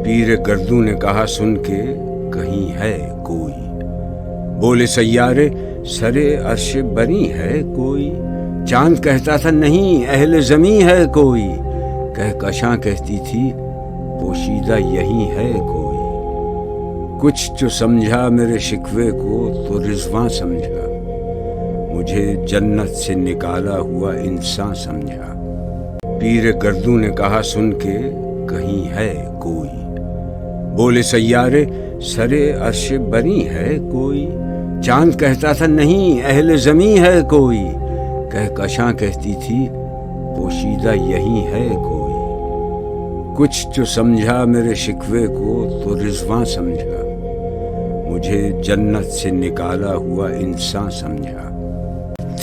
پیر گردوں نے کہا سن کے کہیں ہے کوئی، بولے سیارے سرے عرش بنی ہے کوئی، چاند کہتا تھا نہیں اہل زمیں ہے کوئی، کہکشاں کہتی تھی پوشیدہ یہیں ہے کوئی، کچھ جو سمجھا میرے شکوے کو تو رضواں سمجھا، مجھے جنت سے نکالا ہوا انسان سمجھا۔ پیر گردوں نے کہا سن کے کہیں ہے کوئی، بولے سیارے سرے عرش بنی ہے کوئی، چاند کہتا تھا نہیں اہل زمیں ہے کوئی، کہکشاں کہتی تھی پوشیدہ یہیں ہے کوئی، کچھ جو سمجھا میرے شکوے کو تو رضواں سمجھا، مجھے جنت سے نکالا ہوا انسان سمجھا۔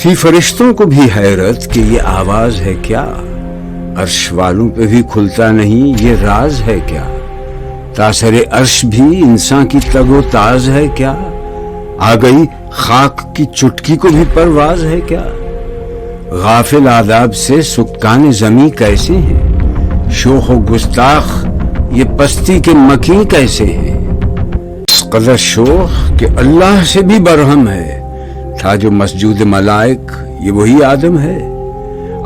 تھی فرشتوں کو بھی حیرت کہ یہ آواز ہے کیا، عرش والوں پہ بھی کھلتا نہیں یہ راز ہے کیا، تاثر عرش بھی انسان کی تگ و تاز ہے کیا، آ گئی خاک کی چٹکی کو بھی پرواز ہے کیا، غافل آداب سے سکان زمیں کیسے ہیں، شوخ و گستاخ یہ پستی کے مکیں کیسے ہیں، اس قدر شوخ کہ اللہ سے بھی برہم ہے، تھا جو مسجود ملائک یہ وہی آدم ہے،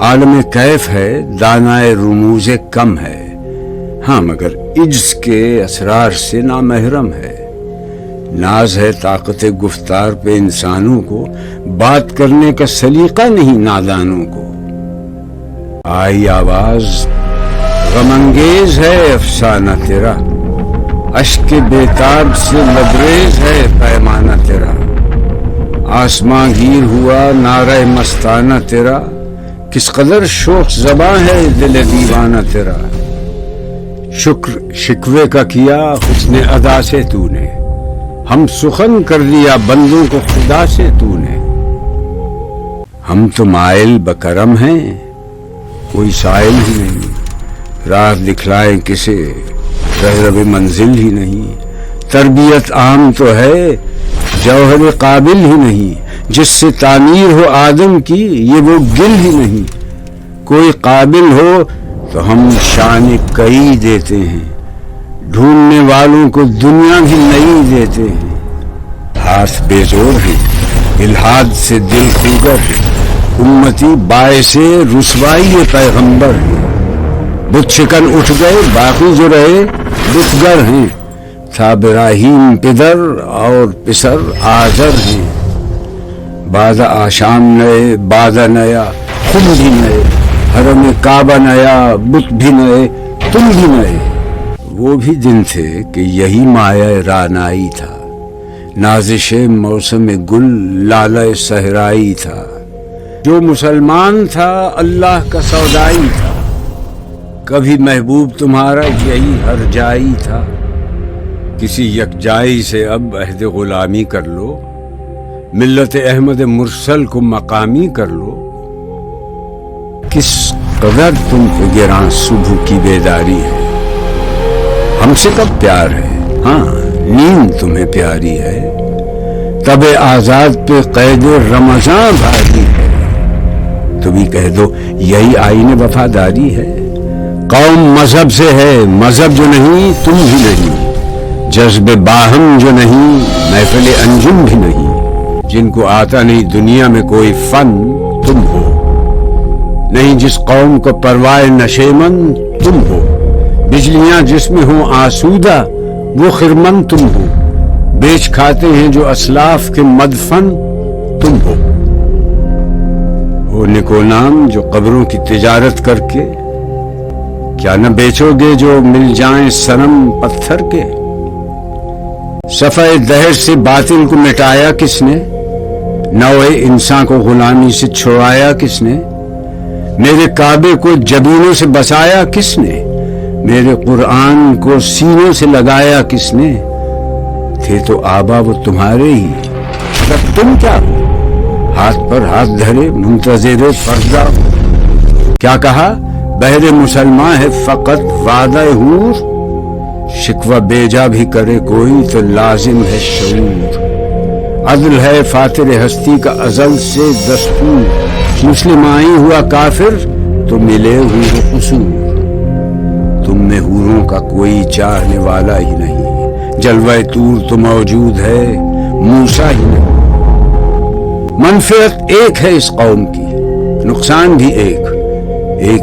عالم کیف ہے دانائے رموز کم ہے، ہاں مگر عجز کے اسرار سے نامحرم ہے، ناز ہے طاقت گفتار پہ انسانوں کو، بات کرنے کا سلیقہ نہیں نادانوں کو، آئی آواز غم انگیز ہے افسانہ تیرا، اشک بیتاب سے لبریز ہے پیمانہ تیرا، آسماں گیر ہوا نعرہ مستانہ تیرا، کس قدر شوخ زباں ہے دل دیوانہ تیرا، شکر شکوے کا کیا حسن ادا سے تو نے، ہم سخن کر دیا بندوں کو خدا سے تو نے، ہم تو مائل بکرم ہیں کوئی سائل ہی نہیں، راہ دکھلائے کسے رہرو منزل ہی نہیں، تربیت عام تو ہے جوہر قابل ہی نہیں، جس سے تعمیر ہو آدم کی یہ وہ گل ہی نہیں، کوئی قابل ہو تو ہم شان کئی دیتے ہیں، ڈھونڈنے والوں کو دنیا بھی نئی دیتے ہیں، ہاتھ بے زور ہیں الحاد سے دل خیگر ہے، امتی باعث رسوائی پیغمبر ہے، بت شکن اٹھ گئے باقی جو رہے بتگر ہیں، تھا ابراہیم پدر اور پسر آزر ہیں، بعد آشام نئے بعد نیا خود بھی نئے، حرم کعبہ نیا بت بھی نئے تم بھی نئے، وہ بھی دن تھے کہ یہی مایہ رانائی تھا، نازش موسم گل لالہ صحرائی تھا، جو مسلمان تھا اللہ کا سودائی تھا، کبھی محبوب تمہارا یہی ہر جائی تھا، کسی یکجائی سے اب عہد غلامی کر لو، ملت احمد مرسل کو مقامی کر لو، کس قدر تم پہ گراں صبح کی بیداری ہے، ہم سے کب پیار ہے ہاں نیند تمہیں پیاری ہے، تب آزاد پہ قید رمضان بھاری ہے، تم ہی کہہ دو یہی آئین وفاداری ہے، قوم مذہب سے ہے مذہب جو نہیں تم بھی نہیں، جذب باہم جو نہیں محفل انجم بھی نہیں، جن کو آتا نہیں دنیا میں کوئی فن تم ہو، نہیں جس قوم کو پروائے نشیمن تم ہو، بجلیاں جس میں ہوں آسودہ وہ خرمن تم ہو، بیچ کھاتے ہیں جو اسلاف کے مدفن تم ہو نکو نام جو قبروں کی تجارت کر کے، کیا نہ بیچو گے جو مل جائیں صنم پتھر کے، صفحہ دہر سے باطل کو مٹایا کس نے، نوع انسان کو غلامی سے چھڑایا کس نے، میرے کعبے کو جبینوں سے بسایا کس نے، میرے قرآن کو سینوں سے لگایا کس نے، تھے تو آبا وہ تمہارے ہی تب تم کیا ہو، ہاتھ پر ہاتھ دھرے منتظر پردہ ہو، کیا کہا بہر مسلمان ہے فقط وعدہ حور، شکوہ بیجا بھی کرے کوئی تو لازم ہے شعور، عدل ہے فاتر ہستی کا ازل سے دستور، مسلم آئی ہوا کافر تو ملے ہوئے قصور، تم میں حوروں کا کوئی چاہنے والا ہی نہیں، جلوہ طور تو موجود ہے، موسیٰ ہی نہیں۔ منفعت ایک ہے اس قوم کی، نقصان بھی ایک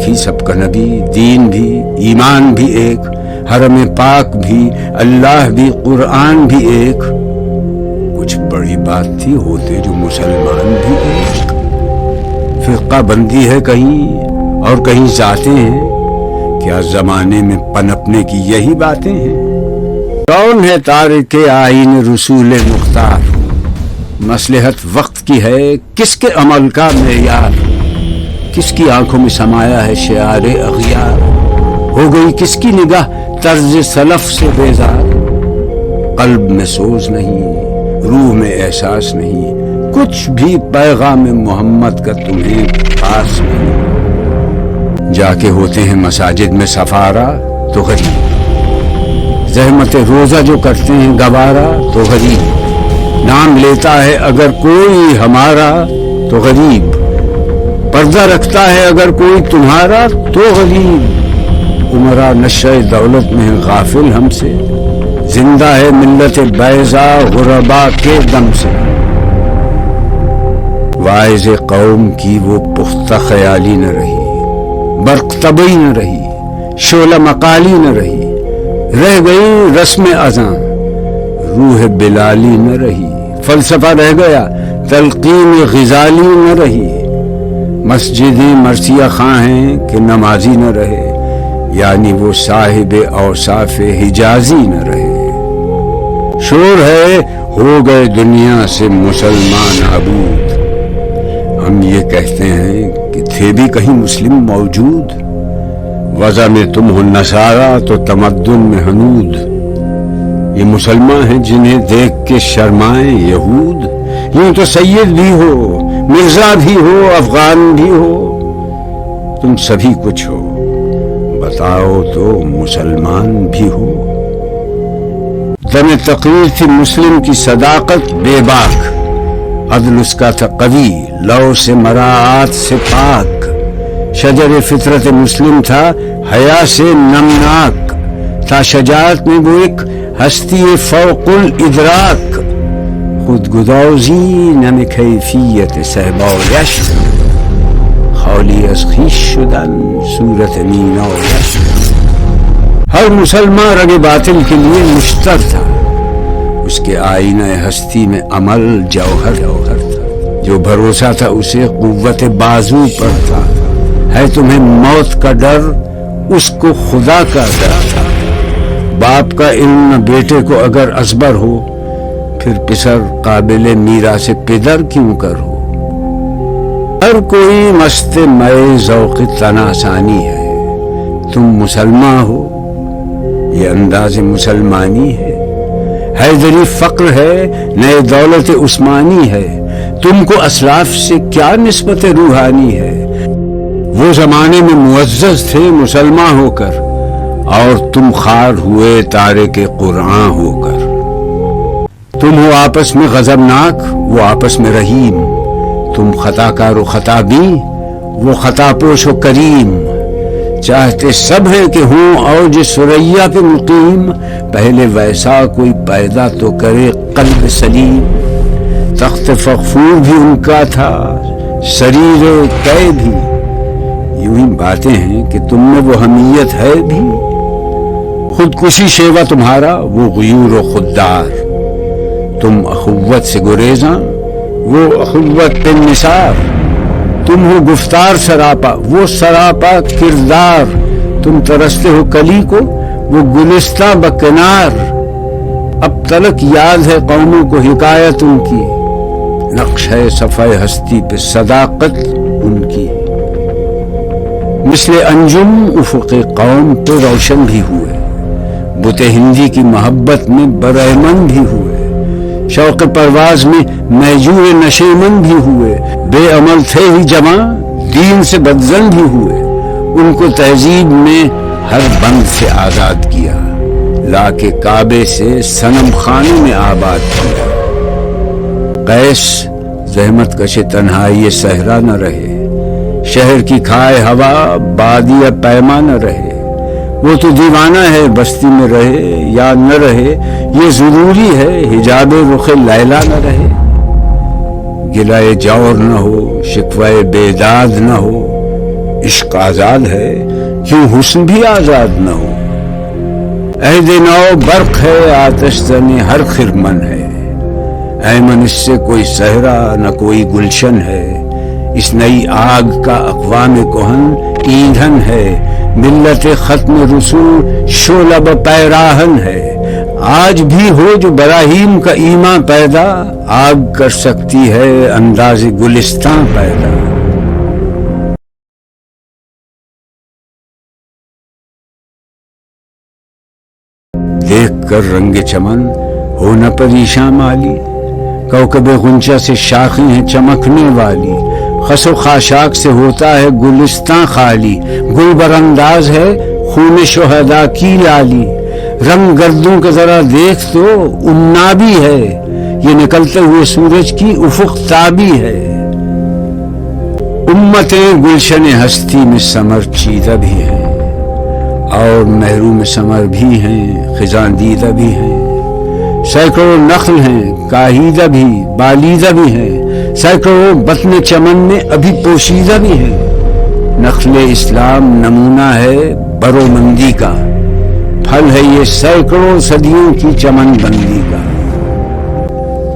ہی سب کا نبی، دین بھی، ایمان بھی ایک، حرم پاک بھی، اللہ بھی، قرآن بھی ایک۔ کچھ بڑی بات تھی ہوتے جو مسلمان بھی ایک۔ فرقہ بندی ہے کہیں اور کہیں ذاتیں ہیں، کیا زمانے میں پنپنے کی یہی باتیں ہیں؟ کون ہے تارک آئین رسول مختار؟ مصلحت وقت کی ہے کس کے عمل کا معیار؟ کس کی آنکھوں میں سمایا ہے شعار اغیار؟ ہو گئی کس کی نگاہ طرز سلف سے بیزار؟ قلب میں سوز نہیں، روح میں احساس نہیں، کچھ بھی پیغام محمد کا تمہیں پاس نہیں۔ جا کے ہوتے ہیں مساجد میں سفارہ تو غریب، زحمت روزہ جو کرتے ہیں گوارا تو غریب، نام لیتا ہے اگر کوئی ہمارا تو غریب، پردہ رکھتا ہے اگر کوئی تمہارا تو غریب۔ عمرہ نشہ دولت میں غافل ہم سے، زندہ ہے ملت بیضا غربا کے دم سے۔ واعظ قوم کی وہ پختہ خیالی نہ رہی، برق طبعی نہ رہی، شعلہ مقالی نہ رہی، رہ گئی رسم اذاں، روح بلالی نہ رہی، فلسفہ رہ گیا، تلقین غزالی نہ رہی۔ مسجدیں مرثیہ خواں ہیں کہ نمازی نہ رہے، یعنی وہ صاحب اوصاف حجازی نہ رہے۔ شور ہے ہو گئے دنیا سے مسلمان نابود، ہم یہ کہتے ہیں کہ تھے بھی کہیں مسلم موجود، وضع میں تم ہو نصارا تو تمدن میں ہنود۔ یہ مسلمان ہیں جنہیں دیکھ کے شرمائیں یہود، یوں تو سید بھی ہو، مرزا بھی ہو، افغان بھی ہو، تم سبھی کچھ ہو، بتاؤ تو مسلمان بھی ہو۔ دم تقریر تھی مسلم کی صداقت بے باک، عدل اس کا تھا قوی، لو سے مراعات سے پاک، شجر فطرت مسلم تھا حیا سے نمناک، تھا شجاعت میں وہ ایک ہستی فوق الادراک، خود گدازی نم کیفیت صحبا و یشت، خالی از خویش شدن صورت مینا و یشت۔ ہر مسلمان رگ باطل کے لیے مشتر تھا، اس کے آئینہ ہستی میں عمل جوہر تھا، جو بھروسہ تھا اسے قوت بازو پر تھا، ہے تمہیں موت کا ڈر اس کو خدا کا ڈر تھا۔ باپ کا علم نہ بیٹے کو اگر ازبر ہو، پھر پسر قابل میراث پدر کیوں کر ہو۔ ہر کوئی مست مئے ذوق تناسانی ہے، تم مسلمان ہو یہ انداز مسلمانی ہے، حیدری فقر ہے نئے دولت عثمانی ہے، تم کو اسلاف سے کیا نسبت روحانی ہے۔ وہ زمانے میں معزز تھے مسلمان ہو کر، اور تم خار ہوئے تارک قرآن ہو کر۔ تم ہو آپس میں غضبناک، وہ آپس میں رحیم، تم خطا کار و خطا بی، وہ خطا پوش و کریم۔ چاہتے سب ہیں کہ ہوں اوج ثریا پہ مقیم، پہلے ویسا کوئی پیدا تو کرے قلب سلیم۔ تخت فغفور بھی ان کا تھا، سریر طے بھی، یوں ہی باتیں ہیں کہ تم میں وہ حمیت ہے بھی۔ خودکشی شیوا تمہارا، وہ غیور و خوددار، تم اخوت سے گریزاں، وہ اخوت پہ نثار۔ تم ہو گفتار سراپا، وہ سراپا کردار، تم ترستے ہو کلی کو، وہ گلستہ بکنار۔ اب تلک یاد ہے قوموں کو حکایت ان کی، نقش ہے صفحہ ہستی پہ صداقت ان کی۔ مثل انجم افق قوم پہ روشن بھی ہوئے، بت ہندی کی محبت میں برہمن بھی ہوئے، شوق پرواز میں میجور نشیمن بھی ہوئے، بے عمل تھے ہی جمع دین سے بدزن بھی ہوئے۔ ان کو تہذیب میں ہر بند سے آزاد کیا، لا کے کعبے سے صنم خانے میں آباد کیا۔ قیس زحمت کش تنہائی صحرا نہ رہے، شہر کی کھائے ہوا بادی پیما نہ رہے، وہ تو دیوانہ ہے بستی میں رہے یا نہ رہے، یہ ضروری ہے حجاب رخ لیلا نہ رہے۔ گلائے جور نہ ہو، شکوائے بیداد نہ ہو، عشق آزاد ہے کیوں حسن بھی آزاد نہ ہو۔ عہد نو برق ہے، آتش زن ہر خرمن ہے، ایمن اس سے کوئی صحرا نہ کوئی گلشن ہے۔ اس نئی آگ کا اقوام کہن ایندھن ہے، ملت ختم رسول شعلہ پیراہن ہے۔ آج بھی ہو جو براہیم کا ایمان پیدا، آگ کر سکتی ہے انداز گلستان پیدا۔ دیکھ کر رنگ چمن ہو نہ پریشاں مالی، کوکب غنچہ سے شاخیں ہیں چمکنے والی، خس و خاشاک سے ہوتا ہے گلستان خالی، گل برانداز ہے خون شہداء کی لالی۔ رنگ گردوں کا ذرا دیکھ تو انابی ہے، یہ نکلتے ہوئے سورج کی افق تابی ہے۔ امتیں گلشن ہستی میں سمر چیدہ بھی ہیں، اور محروم ثمر بھی ہیں خزاں دیدہ بھی ہیں۔ سینکڑوں نخل ہیں کاہیدہ بھی بالیدہ بھی ہیں، سینکڑوں بطن چمن میں ابھی پوشیدہ بھی ہیں۔ نخل اسلام نمونہ ہے برومندی کا، پھل ہے یہ سینکڑوں صدیوں کی چمن بندی کا۔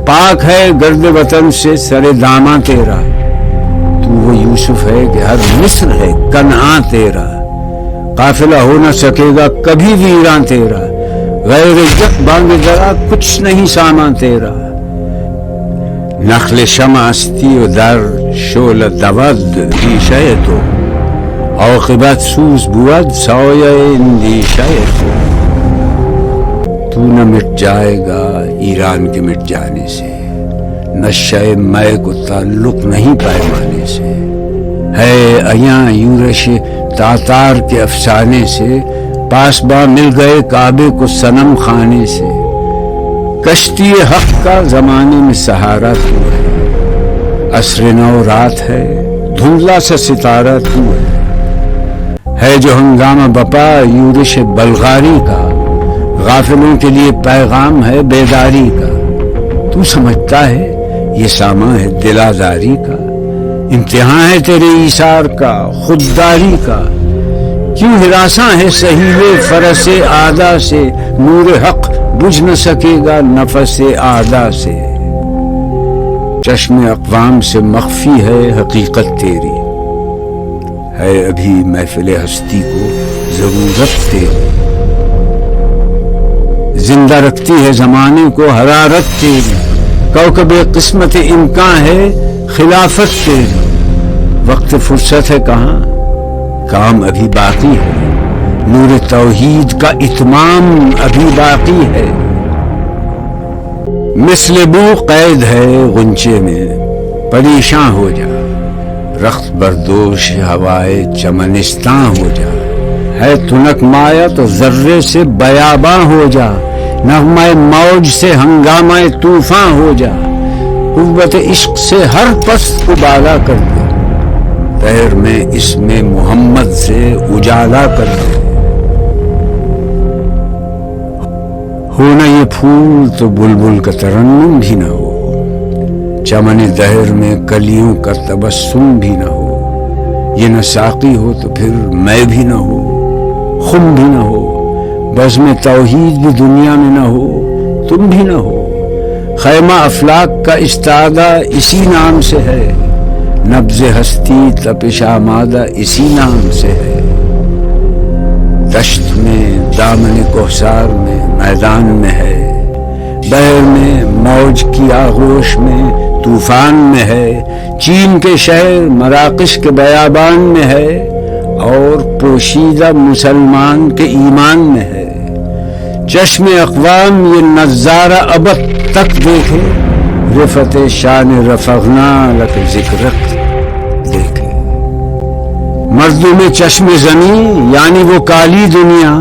پاک ہے گرد وطن سے سر داماں تیرا، تو وہ یوسف ہے کہ ہر مصر ہے کنعاں تیرا۔ قافلہ ہو نہ سکے گا کبھی ویراں تیرا، غیر یک بانگ درا کچھ نہیں سامان تیرا۔ نخل شمع استی و در شعلہ دود ریشہ تو، عاقبت سوز بود سایہ اندیشہ تو نہ مٹ جائے گا ایران کے مٹ جانے سے، نشہ مے کو تعلق نہیں پیمانے سے۔ ہے ایاں یورش تاتار کے افسانے سے، پاسباں مل گئے کعبے کو صنم خانے سے۔ کشتی حق کا زمانے میں سہارا تو ہے، عصر نو رات ہے دھندلا سا ستارہ تو ہے جو ہنگامہ بپا یورش بلغاری کا، غافلوں کے لیے پیغام ہے بیداری کا۔ تو سمجھتا ہے یہ سامان ہے دل آزاری کا، امتحان ہے تیرے ایثار کا خودداری کا۔ کیوں ہراساں ہے سہیلے فرس اعدا سے، نور حق بجھ نہ سکے گا نفس اعدا سے۔ چشم اقوام سے مخفی ہے حقیقت تیری، ہے ابھی محفل ہستی کو ضرورت تیری۔ زندہ رکھتی ہے زمانے کو حرارت تیری، کوکب قسمت امکان ہے خلافت تیری۔ وقت فرصت ہے کہاں، کام ابھی باقی ہے، نور توحید کا اتمام ابھی باقی ہے۔ مثل بو قید ہے غنچے میں پریشاں ہو جا، رخت بردوش ہوائے چمنستاں ہو جا۔ ہے تنک مایا تو ذرے سے بیاباں ہو جا، نغمہ موج سے ہنگامہ طوفاں ہو جا۔ قوت عشق سے ہر پست کو بالا کر دے، دہر میں اسم محمد سے اجالا کر دے۔ ہو نہ یہ پھول تو بلبل کا ترنم بھی نہ ہو، چمن دہر میں کلیوں کا تبسم بھی نہ ہو۔ یہ نہ ساقی ہو تو پھر میں بھی نہ ہو، خم بھی نہ ہو، بزم توحید بھی دنیا میں نہ ہو، تم بھی نہ ہو۔ خیمہ افلاک کا استادہ اسی نام سے ہے، نبض ہستی تپش آمادہ اسی نام سے ہے۔ دشت میں دامن کوثر میں میدان میں ہے، بحر میں موج کی آغوش میں طوفان میں ہے۔ چین کے شہر مراکش کے بیابان میں ہے، اور پوشیدہ مسلمان کے ایمان میں ہے۔ چشم اقوام یہ نظارہ ابد تک دیکھے، رفت شان رفعنا لک ذکرک دیکھے۔ مردوں میں چشم زمین یعنی وہ کالی دنیا،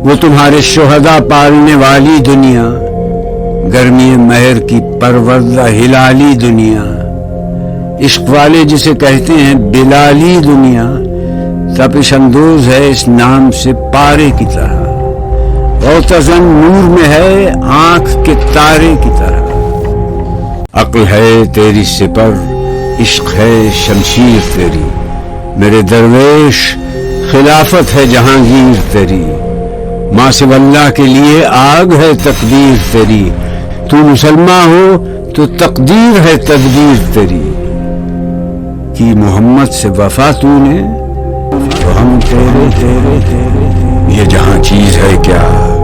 وہ تمہارے شہداء پالنے والی دنیا، گرمی مہر کی پروردہ ہلالی دنیا۔ عشق والے جسے کہتے ہیں بلالی دنیا، تپش اندوز ہے اس نام سے پارے کی طرح، غوطہ نور میں ہے آنکھ کے تارے کی طرح۔ عقل ہے تیری سپر، عشق ہے شمشیر تیری، میرے درویش خلافت ہے جہانگیر تیری۔ ماں سے اللہ کے لیے آگ ہے تقدیر تیری، تو مسلمان ہو تو تقدیر ہے تدبیر تیری۔ کی محمد سے وفا تو نے تو ہم تیرے یہ جہاں چیز ہے کیا